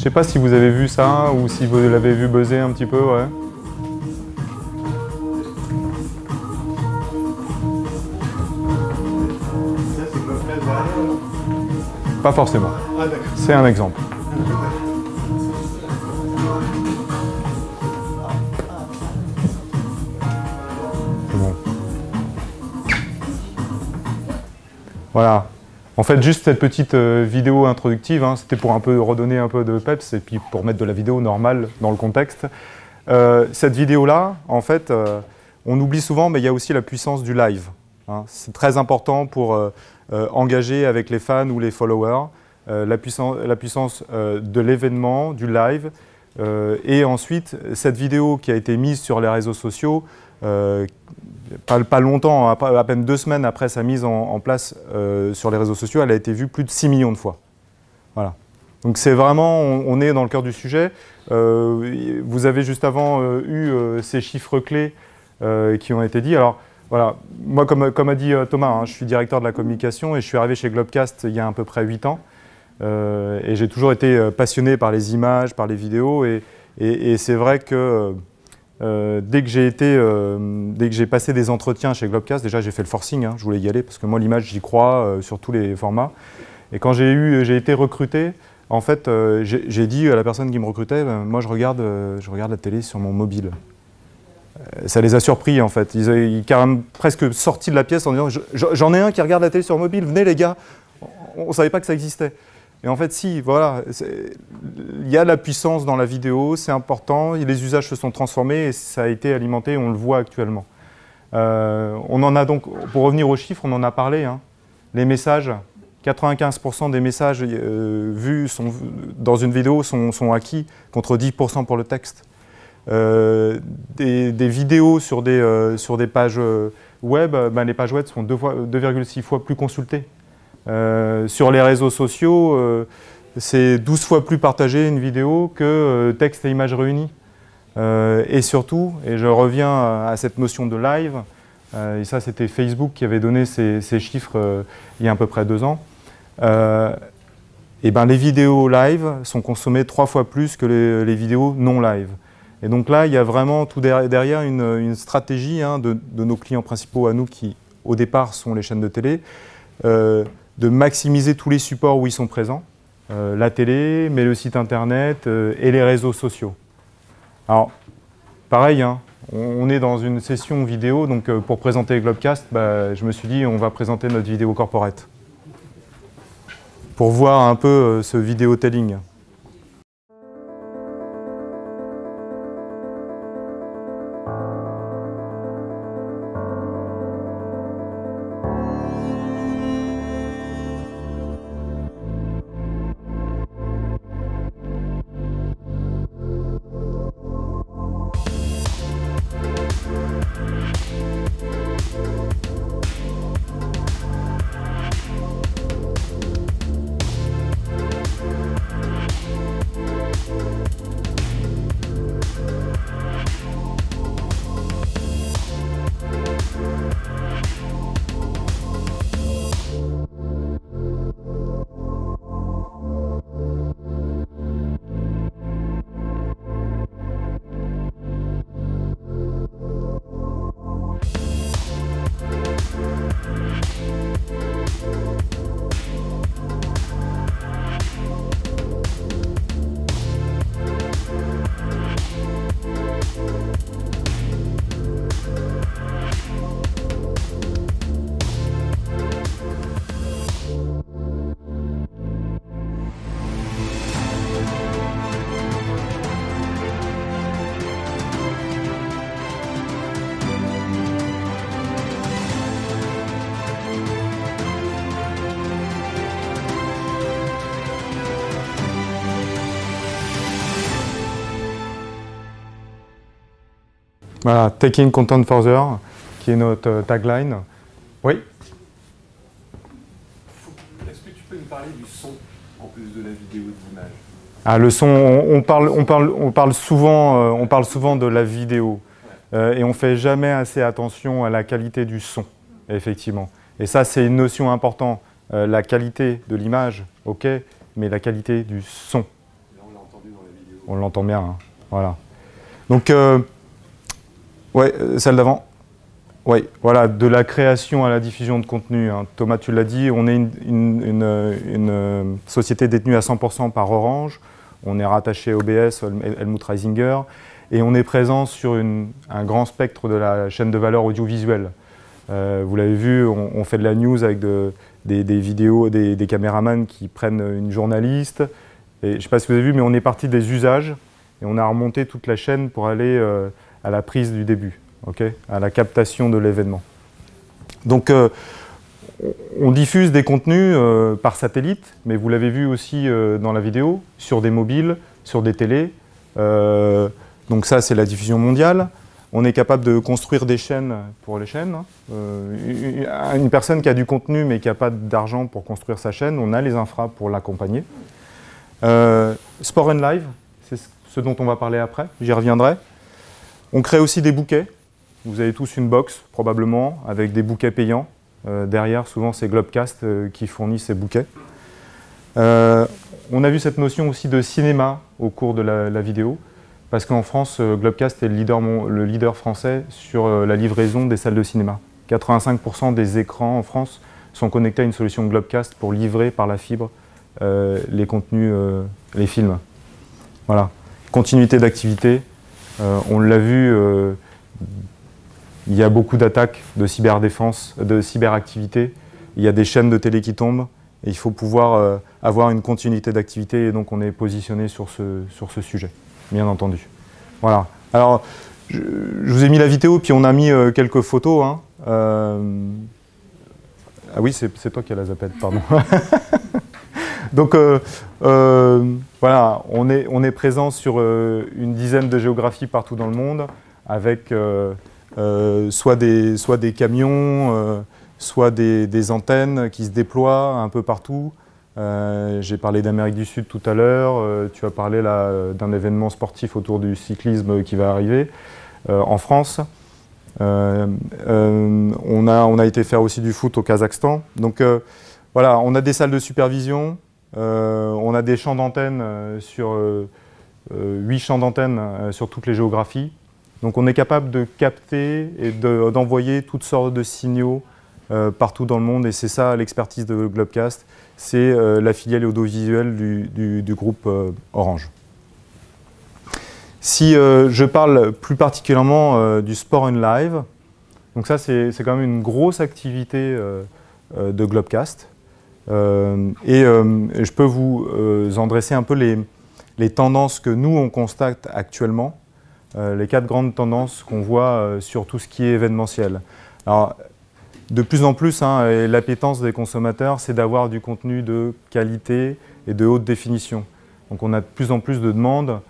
sais pas si vous avez vu ça ou si vous l'avez vu buzzer un petit peu, ouais. Pas forcément. C'est un exemple. C'est bon. Voilà. En fait, juste cette petite vidéo introductive, hein, c'était pour un peu redonner un peu de peps et puis pour mettre de la vidéo normale dans le contexte. Cette vidéo-là, en fait, on oublie souvent, mais il y a aussi la puissance du live. Hein. C'est très important pour engager avec les fans ou les followers, la puissance de l'événement, du live. Et ensuite, cette vidéo qui a été mise sur les réseaux sociaux, pas longtemps, à peine 2 semaines après sa mise en place sur les réseaux sociaux, elle a été vue plus de 6 millions de fois. Voilà. Donc c'est vraiment, on est dans le cœur du sujet. Vous avez juste avant eu ces chiffres clés qui ont été dits. Alors voilà, moi comme a dit Thomas, hein, je suis directeur de la communication et je suis arrivé chez Globecast il y a à peu près 8 ans. Et j'ai toujours été passionné par les images, par les vidéos. Et c'est vrai que dès que j'ai passé des entretiens chez Globecast, déjà j'ai fait le forcing, hein, je voulais y aller parce que moi l'image j'y crois sur tous les formats. Et quand j'ai été recruté, en fait j'ai dit à la personne qui me recrutait, moi je regarde la télé sur mon mobile. Ça les a surpris en fait, ils ont carrément presque sorti de la pièce en disant j'en ai un qui regarde la télé sur mobile, venez les gars, on ne savait pas que ça existait. Et en fait, si, voilà, il y a la puissance dans la vidéo, c'est important, les usages se sont transformés et ça a été alimenté, on le voit actuellement. On en a donc, pour revenir aux chiffres, on en a parlé, hein, les messages, 95% des messages vus dans une vidéo sont acquis contre 10% pour le texte. Des vidéos sur des pages web, les pages web sont 2,6 fois plus consultées. Sur les réseaux sociaux, c'est 12 fois plus partagé une vidéo que texte et images réunis. Et surtout, et je reviens à cette notion de live, et ça c'était Facebook qui avait donné ces chiffres il y a à peu près 2 ans, et les vidéos live sont consommées 3 fois plus que les vidéos non live. Et donc là, il y a vraiment tout derrière une stratégie hein, de nos clients principaux à nous qui, au départ, sont les chaînes de télé, de maximiser tous les supports où ils sont présents, la télé, mais le site internet et les réseaux sociaux. Alors, pareil, hein, on est dans une session vidéo, donc pour présenter Globecast, je me suis dit on va présenter notre vidéo corporate. Pour voir un peu ce vidéotelling. Voilà, Taking Content Further, qui est notre tagline. Oui. Est-ce que tu peux nous parler du son, en plus de la vidéo et de l'image? Ah, le son, on parle souvent de la vidéo. Et on ne fait jamais assez attention à la qualité du son, effectivement. Et ça, c'est une notion importante. La qualité de l'image, ok, mais la qualité du son. Là, on l'a entendu On l'entend bien, hein. Voilà. Donc, ouais, celle d'avant. Oui, voilà, de la création à la diffusion de contenu, hein. Thomas, tu l'as dit, on est une société détenue à 100% par Orange. On est rattaché à OBS, Helmut Reisinger, et on est présent sur un grand spectre de la chaîne de valeur audiovisuelle. Vous l'avez vu, on fait de la news avec des vidéos, des caméramans qui prennent une journaliste. Et je ne sais pas si vous avez vu, mais on est parti des usages et on a remonté toute la chaîne pour aller à la prise du début, okay, à la captation de l'événement. Donc, on diffuse des contenus par satellite, mais vous l'avez vu aussi dans la vidéo, sur des mobiles, sur des télés. Donc ça, c'est la diffusion mondiale. On est capable de construire des chaînes pour les chaînes. Une personne qui a du contenu mais qui n'a pas d'argent pour construire sa chaîne, on a les infras pour l'accompagner. Sport and Live, c'est ce dont on va parler après, j'y reviendrai. On crée aussi des bouquets. Vous avez tous une box, probablement, avec des bouquets payants. Derrière, souvent, c'est Globecast qui fournit ces bouquets. On a vu cette notion aussi de cinéma au cours de la vidéo, parce qu'en France, Globecast est le leader français sur la livraison des salles de cinéma. 85% des écrans en France sont connectés à une solution Globecast pour livrer par la fibre les contenus, les films. Voilà. Continuité d'activité. On l'a vu, il y a beaucoup d'attaques de cyberdéfense, de cyberactivité. Il y a des chaînes de télé qui tombent et il faut pouvoir avoir une continuité d'activité et donc on est positionné sur ce sujet, bien entendu. Voilà. Alors, je vous ai mis la vidéo puis on a mis quelques photos. Hein. Ah oui, c'est toi qui as la zapette, pardon. Donc, voilà, on est présent sur une dizaine de géographies partout dans le monde, avec soit des camions, soit des antennes qui se déploient un peu partout. J'ai parlé d'Amérique du Sud tout à l'heure, tu as parlé d'un événement sportif autour du cyclisme qui va arriver en France. On a été faire aussi du foot au Kazakhstan. Donc voilà, on a des salles de supervision. On a des champs d'antenne sur 8 champs d'antenne sur toutes les géographies. Donc on est capable de capter et d'envoyer toutes sortes de signaux partout dans le monde. Et c'est ça l'expertise de Globecast. C'est la filiale audiovisuelle du groupe Orange. Si je parle plus particulièrement du Sport and Live, donc ça c'est quand même une grosse activité de Globecast. Je peux vous en dresser un peu les tendances que nous, on constate actuellement, les 4 grandes tendances qu'on voit sur tout ce qui est événementiel. Alors, de plus en plus, hein, l'appétence des consommateurs, c'est d'avoir du contenu de qualité et de haute définition. Donc on a de plus en plus de demandes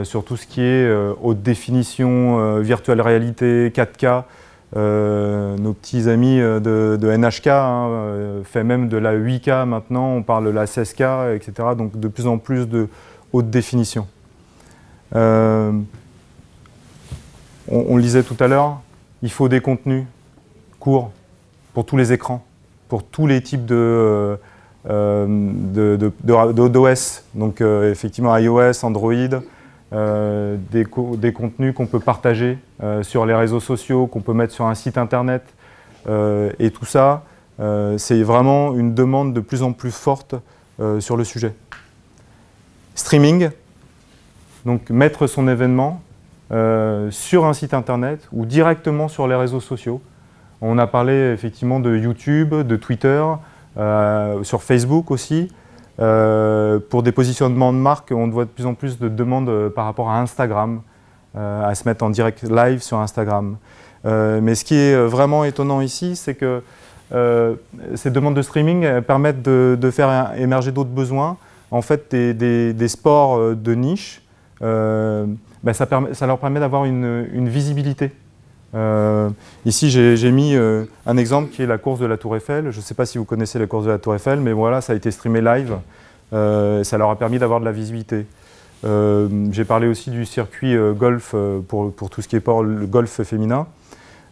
sur tout ce qui est haute définition, virtuelle réalité, 4K. Nos petits amis de NHK fait même de la 8K maintenant, on parle de la 16K, etc. Donc de plus en plus de haute définition. On le disait tout à l'heure, il faut des contenus courts pour tous les écrans, pour tous les types d'OS, donc effectivement iOS, Android, des contenus qu'on peut partager sur les réseaux sociaux, qu'on peut mettre sur un site internet. Et tout ça, c'est vraiment une demande de plus en plus forte sur le sujet. Streaming, donc mettre son événement sur un site internet ou directement sur les réseaux sociaux. On a parlé effectivement de YouTube, de Twitter, sur Facebook aussi. Pour des positionnements de marque, on voit de plus en plus de demandes par rapport à Instagram, à se mettre en direct live sur Instagram. Mais ce qui est vraiment étonnant ici, c'est que ces demandes de streaming permettent de faire émerger d'autres besoins. En fait, des sports de niche, ça leur permet d'avoir une visibilité. Ici, j'ai mis un exemple qui est la course de la Tour Eiffel. Je ne sais pas si vous connaissez la course de la Tour Eiffel, mais voilà, ça a été streamé live. Ça leur a permis d'avoir de la visibilité. J'ai parlé aussi du circuit golf pour tout ce qui est le golf féminin.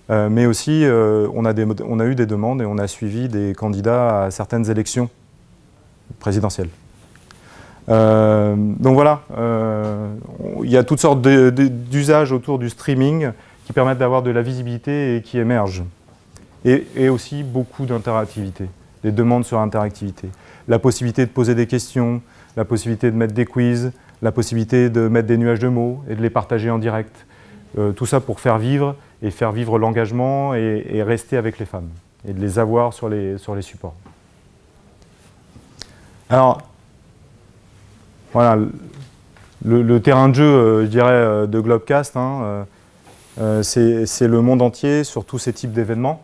Mais aussi, on a eu des demandes et on a suivi des candidats à certaines élections présidentielles. Donc voilà, il y a toutes sortes d'usages autour du streaming qui permettent d'avoir de la visibilité et qui émergent. Et aussi beaucoup d'interactivité, des demandes sur interactivité. La possibilité de poser des questions, la possibilité de mettre des quiz, la possibilité de mettre des nuages de mots et de les partager en direct. Tout ça pour faire vivre l'engagement et rester avec les femmes et de les avoir sur les supports. Alors, voilà, le terrain de jeu, je dirais, de Globecast, hein, c'est le monde entier sur tous ces types d'événements.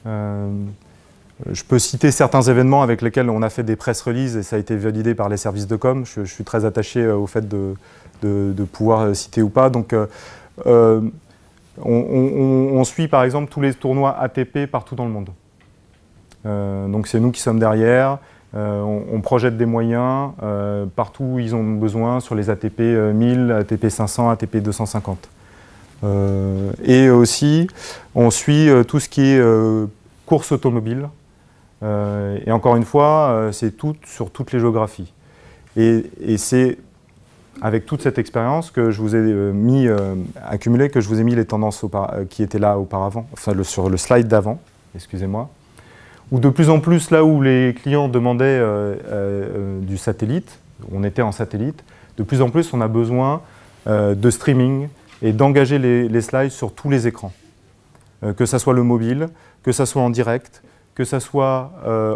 Je peux citer certains événements avec lesquels on a fait des press releases et ça a été validé par les services de com. Je suis très attaché au fait de pouvoir citer ou pas. Donc, on suit par exemple tous les tournois ATP partout dans le monde. Donc c'est nous qui sommes derrière. On projette des moyens partout où ils ont besoin sur les ATP 1000, ATP 500, ATP 250. Et aussi, on suit tout ce qui est course automobile. Et encore une fois, c'est tout sur toutes les géographies. Et c'est avec toute cette expérience que je vous ai accumulé, que je vous ai mis les tendances qui étaient là auparavant, enfin sur le slide d'avant, excusez-moi, où de plus en plus, là où les clients demandaient du satellite, on était en satellite, de plus en plus on a besoin de streaming et d'engager les slides sur tous les écrans. Que ça soit le mobile, que ça soit en direct, que ça soit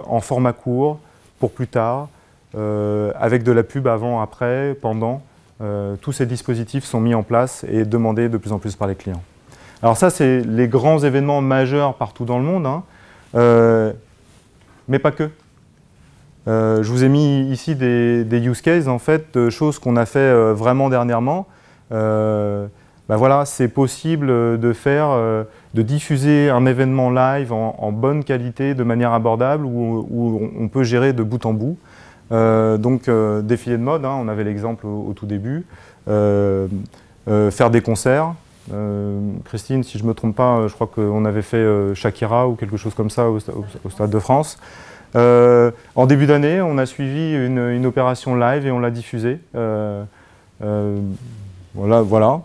en format court, pour plus tard, avec de la pub avant, après, pendant. Tous ces dispositifs sont mis en place et demandés de plus en plus par les clients. Alors ça, c'est les grands événements majeurs partout dans le monde, hein, mais pas que. Je vous ai mis ici des use cases, en fait, de choses qu'on a fait vraiment dernièrement. Ben voilà, c'est possible de diffuser un événement live en bonne qualité, de manière abordable, où on peut gérer de bout en bout. Donc défilé de mode, hein, on avait l'exemple au tout début, faire des concerts. Christine, si je ne me trompe pas, je crois qu'on avait fait Shakira ou quelque chose comme ça au Stade de France. En début d'année, on a suivi une opération live et on l'a diffusée. Voilà.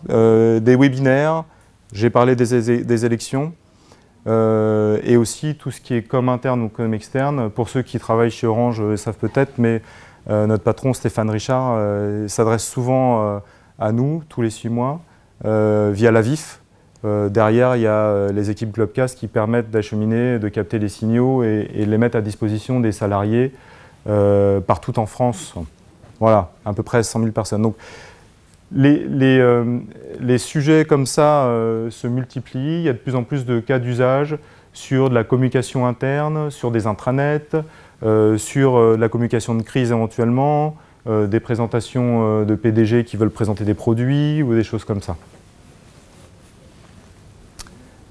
Des webinaires, j'ai parlé des élections. Et aussi tout ce qui est com interne ou com externe. Pour ceux qui travaillent chez Orange savent peut-être, mais notre patron Stéphane Richard s'adresse souvent à nous tous les 6 mois via la VIF. Derrière, il y a les équipes Globecast qui permettent d'acheminer, de capter les signaux et les mettre à disposition des salariés partout en France. Voilà, à peu près 100 000 personnes. Donc, les sujets comme ça se multiplient, il y a de plus en plus de cas d'usage sur de la communication interne, sur des intranets, sur la communication de crise éventuellement, des présentations de PDG qui veulent présenter des produits ou des choses comme ça.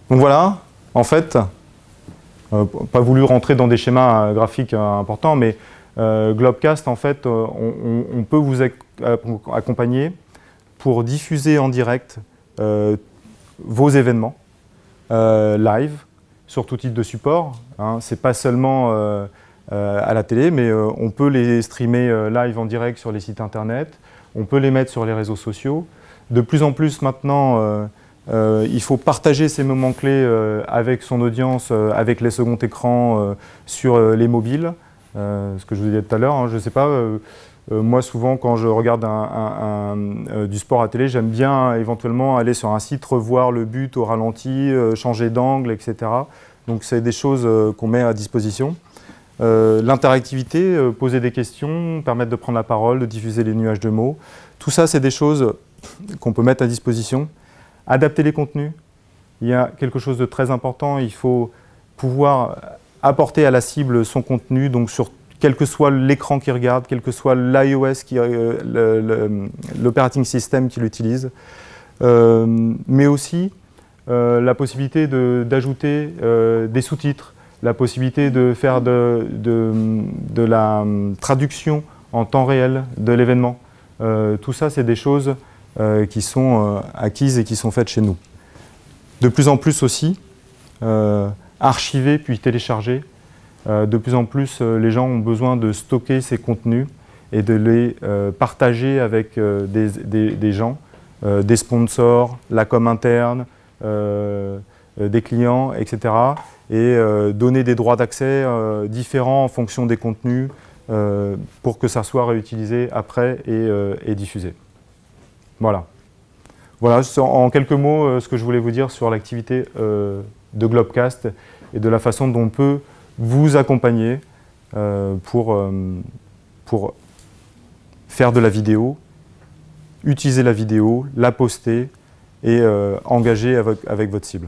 Donc voilà, en fait, pas voulu rentrer dans des schémas graphiques importants, mais Globecast, en fait, on peut vous accompagner pour diffuser en direct vos événements live sur tout type de support. Hein. Ce n'est pas seulement à la télé, mais on peut les streamer live en direct sur les sites internet, on peut les mettre sur les réseaux sociaux. De plus en plus maintenant, il faut partager ces moments clés avec son audience, avec les seconds écrans sur les mobiles. Ce que je vous disais tout à l'heure, hein, je ne sais pas. Moi, souvent, quand je regarde du sport à télé, j'aime bien éventuellement aller sur un site, revoir le but au ralenti, changer d'angle, etc. Donc, c'est des choses qu'on met à disposition. L'interactivité, poser des questions, permettre de prendre la parole, de diffuser les nuages de mots. Tout ça, c'est des choses qu'on peut mettre à disposition. Adapter les contenus. Il y a quelque chose de très important. Il faut pouvoir apporter à la cible son contenu, donc sur quel que soit l'écran qu'il regarde, quel que soit l'iOS, l'operating system qu'il utilise, mais aussi la possibilité d'ajouter des sous-titres, la possibilité de faire de la traduction en temps réel de l'événement. Tout ça, c'est des choses qui sont acquises et qui sont faites chez nous. De plus en plus aussi, archiver puis télécharger. De plus en plus, les gens ont besoin de stocker ces contenus et de les partager avec des gens, des sponsors, la com interne, des clients, etc. Et donner des droits d'accès différents en fonction des contenus pour que ça soit réutilisé après et diffusé. Voilà. Voilà, en quelques mots, ce que je voulais vous dire sur l'activité de Globecast et de la façon dont on peut vous accompagner pour faire de la vidéo, utiliser la vidéo, la poster et engager avec votre cible.